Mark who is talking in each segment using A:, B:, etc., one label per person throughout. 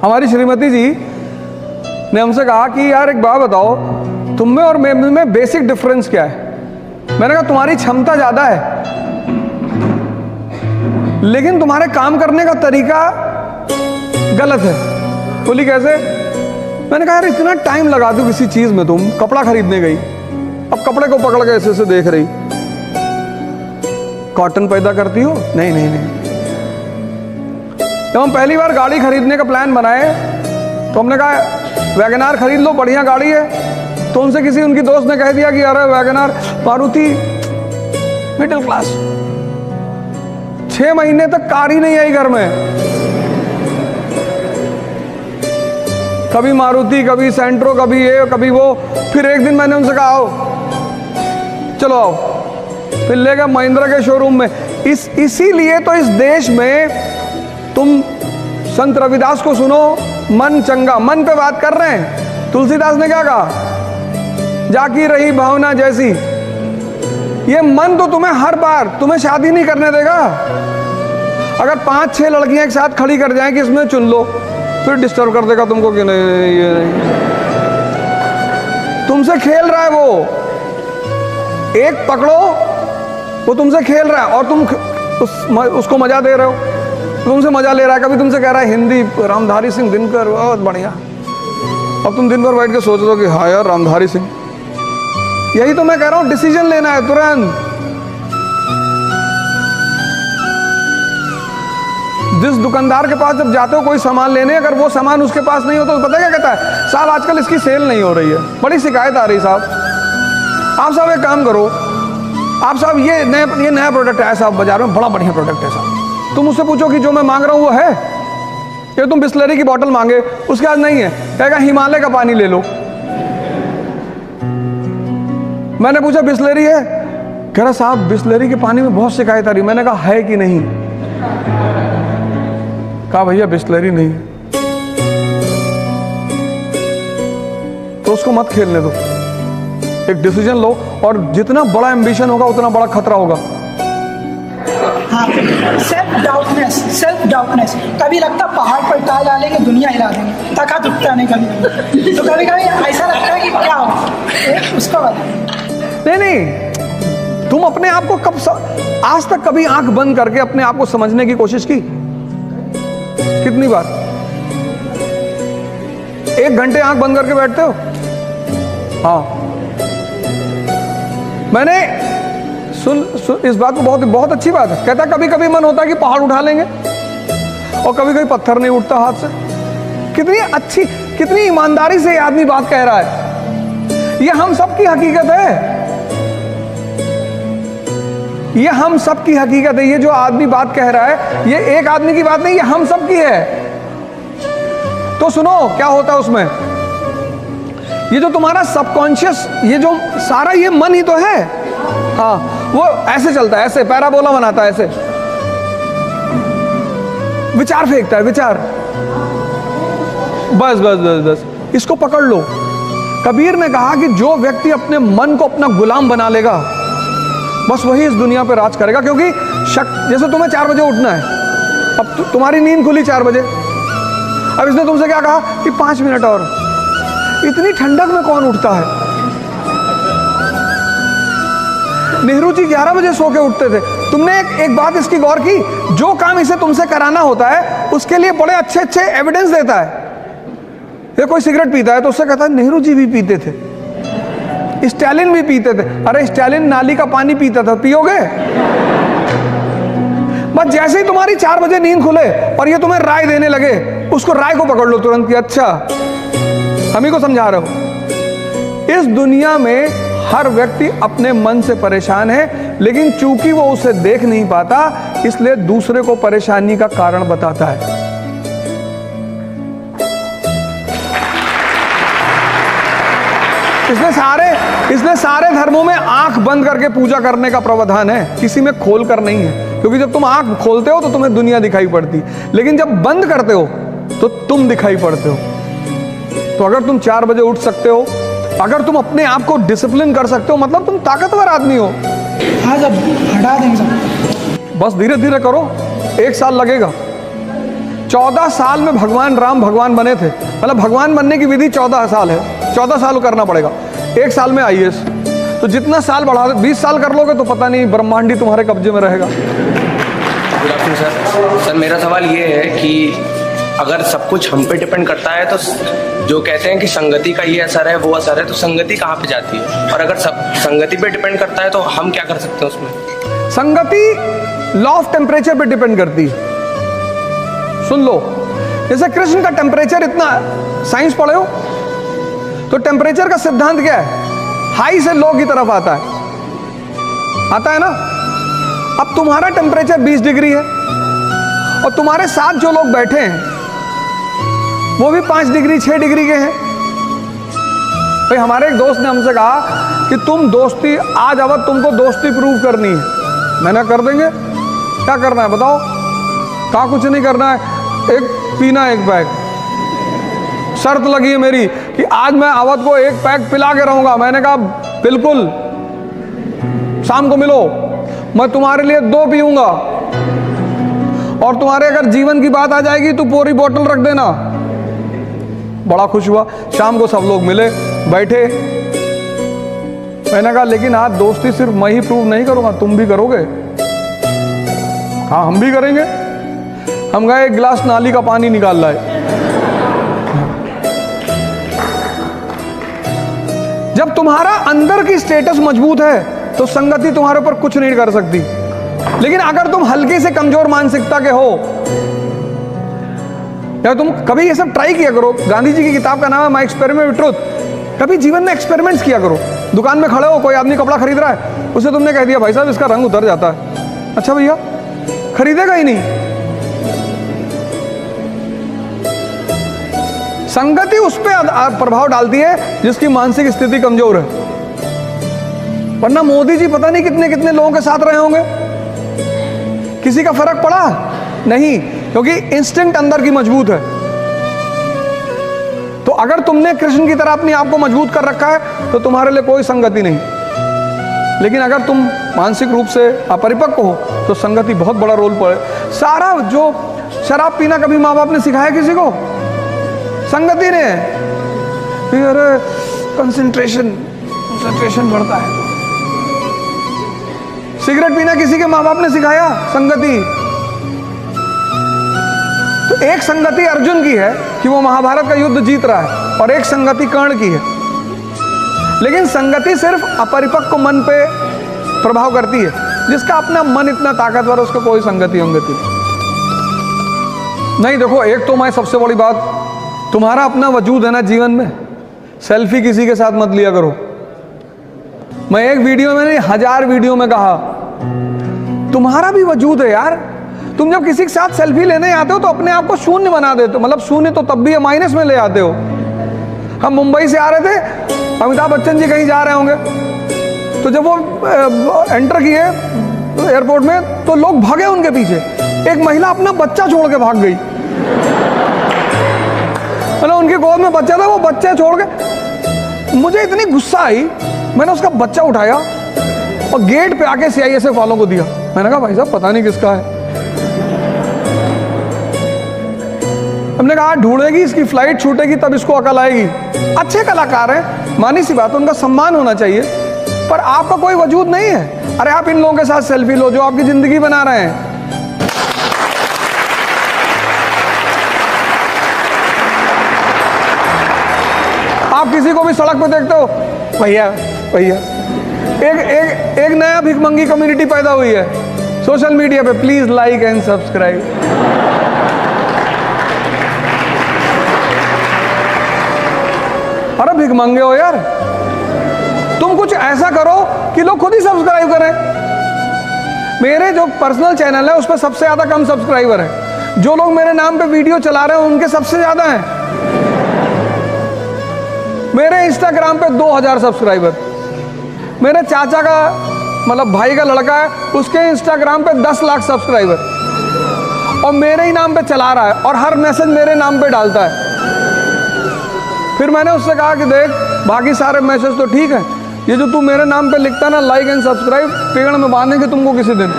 A: हमारी श्रीमती जी ने हमसे कहा कि यार एक बात बताओ, तुम में और में बेसिक डिफरेंस क्या है? मैंने कहा तुम्हारी क्षमता ज़्यादा है, लेकिन तुम्हारे काम करने का तरीका गलत है। बोली कैसे? मैंने कहा यार इतना टाइम लगा दो किसी चीज़ में, तुम कपड़ा खरीदने गई, अब कपड़े को पकड़ के ऐसे देख रही, कॉटन पैदा करती हो? नहीं नहीं नहीं। जब हम पहली बार गाड़ी खरीदने का प्लान बनाए तो हमने कहा वैगनार खरीद लो, बढ़िया गाड़ी है। तो उनसे किसी उनकी दोस्त ने कह दिया कि अरे वैगनार, मारुति मिडिल क्लास। 6 महीने तक कार ही नहीं आई घर में, कभी मारुति, कभी सेंट्रो, कभी ये, कभी वो। फिर एक दिन मैंने उनसे कहा आओ, चलो आओ, फिर ले गए महिंद्रा के शोरूम में। इसीलिए तो इस देश में तुम संत रविदास को सुनो, मन चंगा, मन पे बात कर रहे हैं। तुलसीदास ने क्या कहा? जाकी रही भावना जैसी। ये मन तो तुम्हें हर बार तुम्हें शादी नहीं करने देगा। अगर 5-6 लड़कियां एक साथ खड़ी कर जाएं कि इसमें चुन लो, फिर डिस्टर्ब कर देगा तुमको कि नहीं ये नहीं। तुमसे खेल रहा है वो, एक पकड़ो, वो तुमसे खेल रहा है और तुम उसको मजा दे रहे हो, तुमसे मजा ले रहा है। कभी तुमसे कह रहा है हिंदी, रामधारी सिंह दिनकर, बहुत बढ़िया। अब तुम दिन भर बैठ के सोच रहे हो कि हाँ यार रामधारी सिंह। यही तो मैं कह रहा हूं, डिसीजन लेना है तुरंत। जिस दुकानदार के पास जब जाते हो कोई सामान लेने, अगर वो सामान उसके पास नहीं हो तो पता क्या कहता है? साहब आजकल इसकी सेल नहीं हो रही है, बड़ी शिकायत आ रही साहब। आप साहब एक काम करो, आप साहब ये नया प्रोडक्ट है साहब बाजार में, बड़ा बढ़िया प्रोडक्ट है साहब। तुम उससे पूछो कि जो मैं मांग रहा हूं वो है? ये तुम बिस्लरी की बोतल मांगे, उसके पास नहीं है, कहेगा हिमालय का पानी ले लो। मैंने पूछा बिस्लरी है? कह रहा साहब बिस्लरी के पानी में बहुत शिकायत आ रही। मैंने कहा है कि नहीं? कहा भैया बिस्लरी नहीं। तो उसको मत खेलने दो, एक डिसीजन लो, और जितना बड़ा एम्बिशन होगा उतना बड़ा खतरा होगा।
B: हाँ, सेल्फ डाउटनेस। कभी लगता पहाड़ पर टाल डालेंगे दुनिया हिला देंगे, तका दुखता नहीं कभी। तो कभी कभी ऐसा लगता है कि क्या हो, उसको बता।
A: नहीं, तुम अपने आप को आज तक कभी आंख बंद करके अपने आप को समझने की कोशिश की? कितनी बार? 1 घंटे आंख बंद करके बैठते हो? हाँ, मैंने सुन इस बात को, बहुत अच्छी बात है। कहता कभी कभी मन होता है कि पहाड़ उठा लेंगे, और कभी कभी पत्थर नहीं उठता हाथ से। कितनी अच्छी, कितनी ईमानदारी से ये आदमी बात कह रहा है। ये हम सब की हकीकत है, ये हम सब की हकीकत है। ये जो आदमी बात कह रहा है, ये एक आदमी की बात नहीं, ये हम सब की है। तो सुनो क्या होता है उसमें। ये जो तुम्हारा सबकॉन्शियस, ये जो सारा ये मन ही तो है। हाँ, वो ऐसे चलता है, ऐसे पैराबोला बनाता है, ऐसे विचार फेंकता है, विचार। बस बस बस बस, इसको पकड़ लो। कबीर ने कहा कि जो व्यक्ति अपने मन को अपना गुलाम बना लेगा, बस वही इस दुनिया पे राज करेगा। क्योंकि जैसे तुम्हें 4 बजे उठना है, अब तुम्हारी नींद खुली 4 बजे, अब इसने तुमसे क्या कहा कि 5 मिनट और। इतनी ठंडक में कौन उठता है? नेहरू जी 11 बजे सो के उठते थे। तुमने एक बात इसकी गौर की, जो काम इसे तुमसे कराना होता है उसके लिए बड़े अच्छे अच्छे एविडेंस देता है। ये कोई सिगरेट पीता है तो उससे कहता है नेहरू जी भी पीते थे, स्टालिन भी पीते थे। अरे स्टालिन नाली का पानी पीता था, पियोगे? बस जैसे ही तुम्हारी 4 बजे नींद खुले और ये तुम्हें राय देने लगे, उसको राय को पकड़ लो तुरंत कि अच्छा हम ही को समझा रहे हो। इस दुनिया में हर व्यक्ति अपने मन से परेशान है, लेकिन चूंकि वो उसे देख नहीं पाता, इसलिए दूसरे को परेशानी का कारण बताता है। इसलिए सारे धर्मों में आंख बंद करके पूजा करने का प्रावधान है, किसी में खोल कर नहीं है। क्योंकि जब तुम आंख खोलते हो तो तुम्हें दुनिया दिखाई पड़ती, लेकिन जब बंद करते हो तो तुम दिखाई पड़ते हो। तो अगर तुम 4 बजे उठ सकते हो, अगर तुम अपने आप को डिसिप्लिन कर सकते हो, मतलब तुम ताकतवर आदमी हो।
B: हाँ, जब हटा देंगे सब।
A: बस धीरे धीरे करो, 1 साल लगेगा। 14 साल में भगवान राम भगवान बने थे। मतलब भगवान बनने की विधि 14 साल है, 14 साल करना पड़ेगा। 1 साल में आईएएस, तो जितना साल बढ़ा 20 साल कर लोगे तो पता नहीं ब्रह्मांड ही तुम्हारे कब्जे में रहेगा।
C: Good afternoon sir. सर मेरा सवाल ये है कि अगर सब कुछ हम पे डिपेंड करता है तो जो कहते हैं कि संगति का ये असर है वो असर है, तो संगति कहाँ पे जाती है? और अगर सब संगति पे डिपेंड करता है तो हम क्या कर सकते हैं उसमें?
A: संगति लॉ ऑफ टेम्परेचर पे डिपेंड करती है। सुन लो, जैसे कृष्ण का टेम्परेचर इतना, साइंस पढ़े हो तो टेम्परेचर का सिद्धांत क्या है? हाई से लो की तरफ आता है ना। अब तुम्हारा टेम्परेचर 20 डिग्री है और तुम्हारे साथ जो लोग बैठे हैं वो भी 5 डिग्री 6 डिग्री के हैं। भाई हमारे एक दोस्त ने हमसे कहा कि तुम दोस्ती, आज अब तुमको दोस्ती प्रूव करनी है। मैंने कर देंगे, क्या करना है बताओ? कहा कुछ नहीं करना है, एक पीना एक पैक। शर्त लगी है मेरी कि आज मैं अवध को एक पैक पिला के रहूंगा। मैंने कहा बिल्कुल, शाम को मिलो, मैं तुम्हारे लिए 2 पीऊंगा और तुम्हारे अगर जीवन की बात आ जाएगी तो पूरी बोतल रख देना। बड़ा खुश हुआ। शाम को सब लोग मिले, बैठे। मैंने कहा लेकिन आज दोस्ती सिर्फ मैं ही प्रूव नहीं करूंगा, तुम भी करोगे? हाँ हम भी करेंगे। हम गए, एक गिलास नाली का पानी निकाल लाए। जब तुम्हारा अंदर की स्टेटस मजबूत है तो संगति तुम्हारे ऊपर कुछ नहीं कर सकती। लेकिन अगर तुम हल्के से कमजोर मानसिकता के हो, या तुम कभी ये सब ट्राई किया करो। गांधी जी की किताब का नाम है माय एक्सपेरिमेंट विद ट्रुथ। कभी जीवन में एक्सपेरिमेंट्स किया करो। दुकान में खड़े हो, कोई आदमी कपड़ा खरीद रहा है, उसे तुमने कह दिया भाई साहब इसका रंग उतर जाता है। अच्छा भैया, खरीदेगा ही नहीं। संगति उस पर प्रभाव डालती है जिसकी मानसिक स्थिति कमजोर है। वरना मोदी जी पता नहीं कितने कितने लोगों के साथ रहे होंगे, किसी का फर्क पड़ा नहीं, क्योंकि इंस्टिंक्ट अंदर की मजबूत है। तो अगर तुमने कृष्ण की तरह अपने आप को मजबूत कर रखा है तो तुम्हारे लिए कोई संगति नहीं। लेकिन अगर तुम मानसिक रूप से अपरिपक्व हो तो संगति बहुत बड़ा रोल पड़े। सारा जो शराब पीना कभी माँ बाप ने सिखाया किसी को? संगति ने। फिर कंसंट्रेशन बढ़ता है। सिगरेट पीना किसी के माँ बाप ने सिखाया? संगति। तो एक संगति अर्जुन की है कि वो महाभारत का युद्ध जीत रहा है, और एक संगति कर्ण की है। लेकिन संगति सिर्फ अपरिपक्व मन पे प्रभाव करती है। जिसका अपना मन इतना ताकतवर है उसको कोई संगति अंगति नहीं। देखो, एक तो मैं सबसे बड़ी बात, तुम्हारा अपना वजूद है ना जीवन में, सेल्फी किसी के साथ मत लिया करो। मैं एक वीडियो में नहीं 1000 वीडियो में कहा, तुम्हारा भी वजूद है यार। तुम जब किसी के साथ सेल्फी लेने आते हो तो अपने आप को शून्य बना देते हो। मतलब शून्य तो तब भी है, माइनस में ले आते हो। हम मुंबई से आ रहे थे, अमिताभ बच्चन जी कहीं जा रहे होंगे, तो जब वो एंटर किए एयरपोर्ट में तो लोग भागे उनके पीछे। एक महिला अपना बच्चा छोड़ के भाग गई। मतलब उनकी गोद में बच्चा था, वो बच्चा छोड़ के। मुझे इतनी गुस्सा आई, मैंने उसका बच्चा उठाया और गेट पे आके CISF वालों को दिया। मैंने कहा भाई साहब पता नहीं किसका है। हमने कहा ढूंढेगी, इसकी फ्लाइट छूटेगी तब इसको अकल आएगी। अच्छे कलाकार हैं, मानी सी बात, उनका सम्मान होना चाहिए, पर आपका कोई वजूद नहीं है। अरे आप इन लोगों के साथ सेल्फी लो जो आपकी जिंदगी बना रहे हैं। आप किसी को भी सड़क पे देखते हो, भैया भैया। एक नया भिखमंगी कम्युनिटी पैदा हुई है सोशल मीडिया पे। Please like and subscribe. अरे भिखमंगे हो यार, तुम कुछ ऐसा करो कि लोग खुद ही सब्सक्राइब करें। मेरे जो पर्सनल चैनल है उस पर सबसे ज्यादा कम सब्सक्राइबर है। जो लोग मेरे नाम पे वीडियो चला रहे हैं उनके सबसे ज्यादा हैं। मेरे इंस्टाग्राम पे 2000 सब्सक्राइबर। मेरे चाचा का मतलब भाई का लड़का है, उसके इंस्टाग्राम पे 10 लाख सब्सक्राइबर, और मेरे ही नाम पे चला रहा है और हर मैसेज मेरे नाम पे डालता है। फिर मैंने उससे कहा कि देख, बाकी सारे मैसेज तो ठीक है, ये जो तू मेरे नाम पे लिखता ना लाइक एंड सब्सक्राइब, पेड़ में बांधेंगे तुमको किसी दिन।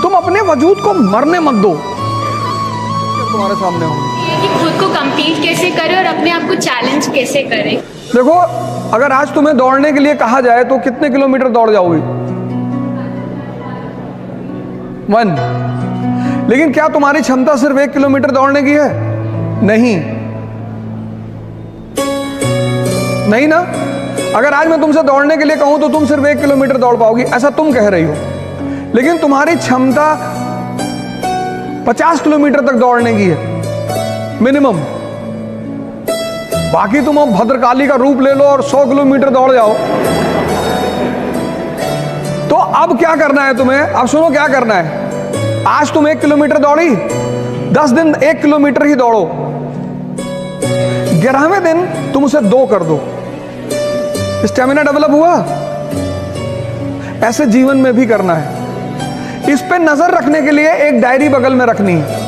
A: तुम अपने वजूद को मरने मत दो। तुम्हारे सामने होंगे
D: ये कि खुद को compete कैसे करें और अपने आप को चैलेंज कैसे करें।
A: देखो, अगर आज तुम्हें दौड़ने के लिए कहा जाए तो कितने किलोमीटर दौड़ जाओगी? 1। लेकिन क्या तुम्हारी क्षमता सिर्फ 1 किलोमीटर दौड़ने की है? नहीं, नहीं ना। अगर आज मैं तुमसे दौड़ने के लिए कहूं तो तुम सिर्फ 1 किलोमीटर दौड़ पाओगी, ऐसा तुम कह रही हो। लेकिन तुम्हारी क्षमता 50 किलोमीटर तक दौड़ने की है मिनिमम। बाकी तुम अब भद्रकाली का रूप ले लो और 100 किलोमीटर दौड़ जाओ। तो अब क्या करना है तुम्हें? अब सुनो क्या करना है। आज तुम 1 किलोमीटर दौड़ी, 10 दिन 1 किलोमीटर ही दौड़ो, 11वें दिन तुम उसे 2 कर दो। स्टेमिना डेवलप हुआ। ऐसे जीवन में भी करना है। इस पे नजर रखने के लिए एक डायरी बगल में रखनी है।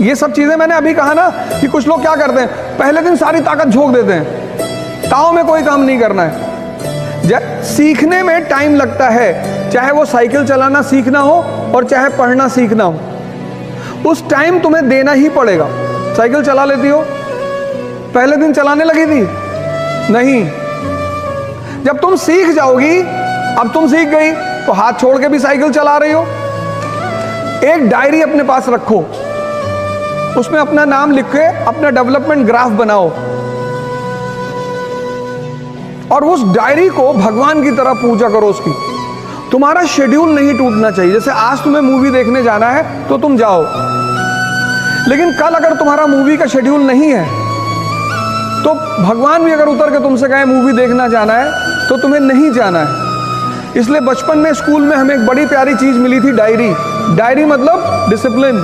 A: ये सब चीजें मैंने अभी कहा ना कि कुछ लोग क्या करते हैं, पहले दिन सारी ताकत झोंक देते हैं, ताव में कोई काम नहीं करना है। सीखने में टाइम लगता है, चाहे वो साइकिल चलाना सीखना हो और चाहे पढ़ना सीखना हो। उस टाइम तुम्हें देना ही पड़ेगा। साइकिल चला लेती हो? पहले दिन चलाने लगी थी? नहीं। जब तुम सीख जाओगी, अब तुम सीख गई तो हाथ छोड़ के भी साइकिल चला रही हो। एक डायरी अपने पास रखो, उसमें अपना नाम लिख के अपना डेवलपमेंट ग्राफ बनाओ और उस डायरी को भगवान की तरह पूजा करो उसकी। तुम्हारा शेड्यूल नहीं टूटना चाहिए। जैसे आज तुम्हें मूवी देखने जाना है तो तुम जाओ, लेकिन कल अगर तुम्हारा मूवी का शेड्यूल नहीं है तो भगवान भी अगर उतर के तुमसे कहे मूवी देखना जाना है तो तुम्हें नहीं जाना है। इसलिए बचपन में स्कूल में हमें एक बड़ी प्यारी चीज मिली थी, डायरी। डायरी मतलब डिसिप्लिन।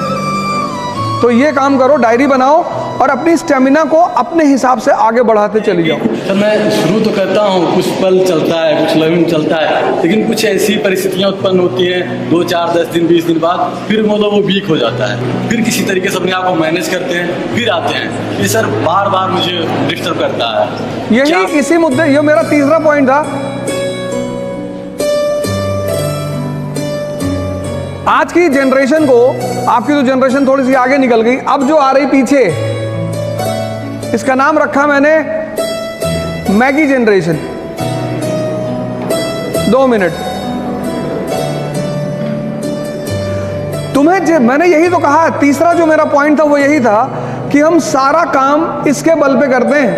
A: तो ये काम करो, डायरी बनाओ और अपनी स्टेमिना को अपने हिसाब से आगे बढ़ाते चली जाओ।
E: सर मैं शुरू तो करता हूँ, कुछ पल चलता है, कुछ लम्हे चलता है, लेकिन कुछ ऐसी परिस्थितियाँ उत्पन्न होती हैं 2, 4, 10 दिन 20 दिन बाद, फिर मतलब वो वीक हो जाता है। फिर किसी तरीके से अपने आप को मैनेज करते हैं, फिर आते हैं। ये सर बार बार मुझे डिस्टर्ब करता है।
A: यही इसी मुद्दे, ये मेरा तीसरा पॉइंट था। आज की जनरेशन को, आपकी तो जनरेशन थोड़ी सी आगे निकल गई, अब जो आ रही पीछे, इसका नाम रखा मैंने मैगी जनरेशन। 2 मिनट। तुम्हें मैंने यही तो कहा, तीसरा जो मेरा पॉइंट था वो यही था कि हम सारा काम इसके बल पे करते हैं।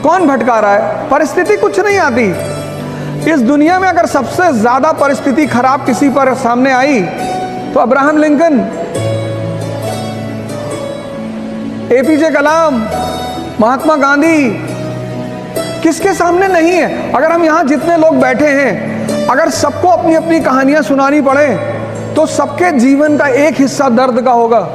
A: कौन भटका रहा है? परिस्थिति कुछ नहीं आती। इस दुनिया में अगर सबसे ज्यादा परिस्थिति खराब किसी पर सामने आई तो अब्राहम लिंकन, एपीजे कलाम, महात्मा गांधी, किसके सामने नहीं है? अगर हम यहां जितने लोग बैठे हैं, अगर सबको अपनी अपनी कहानियां सुनानी पड़े तो सबके जीवन का एक हिस्सा दर्द का होगा।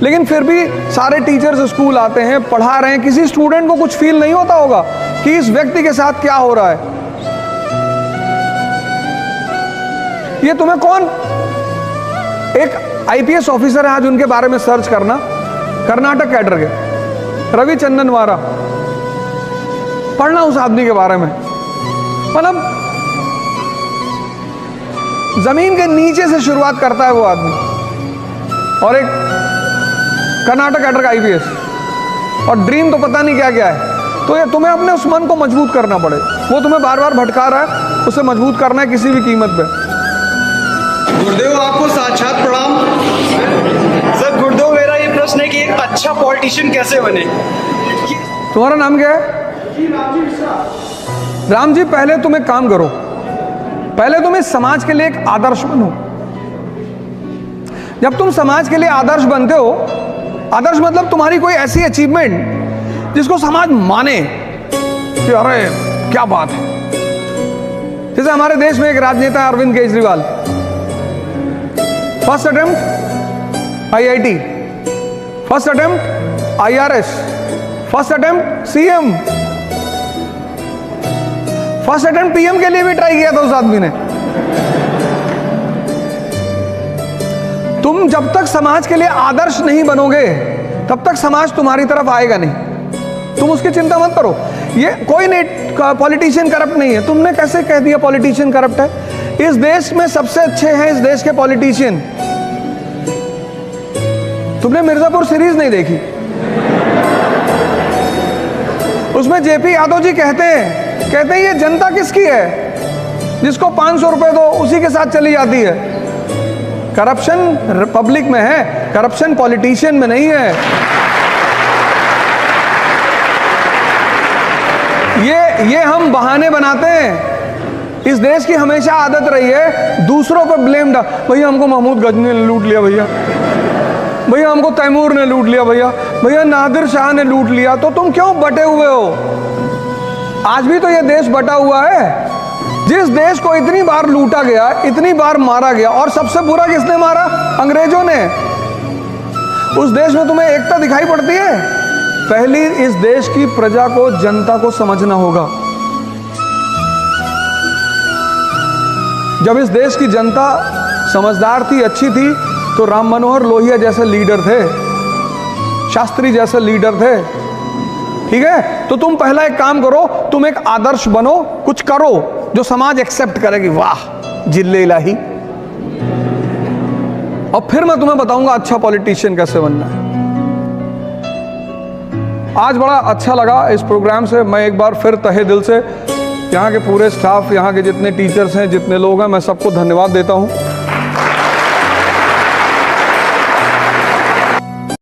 A: लेकिन फिर भी सारे टीचर्स स्कूल आते हैं, पढ़ा रहे हैं, किसी स्टूडेंट को कुछ फील नहीं होता होगा कि इस व्यक्ति के साथ क्या हो रहा है। ये तुम्हें कौन, एक आईपीएस ऑफिसर है, आज उनके बारे में सर्च करना, कर्नाटक कैडर के, रवि चंदनवारा, पढ़ना उस आदमी के बारे में। मतलब जमीन के नीचे से शुरुआत करता है वो आदमी, और एक कर्नाटक कैडर का आईपीएस, और ड्रीम तो पता नहीं क्या क्या है। तो ये तुम्हें अपने उस मन को मजबूत करना पड़े। वो तुम्हें बार बार भटका रहा है, उसे मजबूत करना है किसी भी कीमत पे।
F: गुरुदेव आपको साक्षात प्रणाम। सर गुरुदेव, मेरा ये प्रश्न है कि एक अच्छा पॉलिटिशियन कैसे बने?
A: तुम्हारा नाम क्या है? राम जी, पहले तुम एक काम करो, पहले तुम इस समाज के लिए एक आदर्श बनो। जब तुम समाज के लिए आदर्श बनते हो, आदर्श मतलब तुम्हारी कोई ऐसी अचीवमेंट जिसको समाज माने कि अरे क्या बात है। जैसे हमारे देश में एक राजनेता Arvind Kejriwal, first attempt IIT, first attempt IRS, first attempt CM, first attempt PM के लिए भी ट्राई किया था उस आदमी ने। तुम जब तक समाज के लिए आदर्श नहीं बनोगे तब तक समाज तुम्हारी तरफ आएगा नहीं। तुम उसकी चिंता मत करो। ये कोई नहीं, पॉलिटिशियन करप्ट नहीं है। तुमने कैसे कह दिया पॉलिटिशियन करप्ट है? इस देश में सबसे अच्छे हैं इस देश के पॉलिटिशियन। तुमने मिर्जापुर सीरीज नहीं देखी? उसमें जेपी यादव जी कहते हैं ये जनता किसकी है? जिसको 500 रुपए दो उसी के साथ चली जाती है। करप्शन पब्लिक में है, करप्शन पॉलिटिशियन में नहीं है। ये हम बहाने बनाते हैं। इस देश की हमेशा आदत रही है दूसरों पर ब्लेम डाल। भैया हमको महमूद गजनी ने लूट लिया, भैया हमको तैमूर ने लूट लिया, भैया नादिर शाह ने लूट लिया। तो तुम क्यों बटे हुए हो? आज भी तो ये देश बटा हुआ है। जिस देश को इतनी बार लूटा गया, इतनी बार मारा गया, और सबसे बुरा किसने मारा? अंग्रेजों ने। उस देश में तुम्हें एकता दिखाई पड़ती है? पहली इस देश की प्रजा को, जनता को समझना होगा। जब इस देश की जनता समझदार थी, अच्छी थी, तो राम मनोहर लोहिया जैसे लीडर थे, शास्त्री जैसे लीडर थे। ठीक है, तो तुम पहला एक काम करो, तुम एक आदर्श बनो, कुछ करो जो समाज एक्सेप्ट करेगी। वाह जिल्ले इलाही। और फिर मैं तुम्हें बताऊंगा अच्छा पॉलिटिशियन कैसे बनना है। आज बड़ा अच्छा लगा इस प्रोग्राम से। मैं एक बार फिर तहे दिल से यहाँ के पूरे स्टाफ, यहाँ के जितने टीचर्स हैं, जितने लोग हैं, मैं सबको धन्यवाद देता हूँ।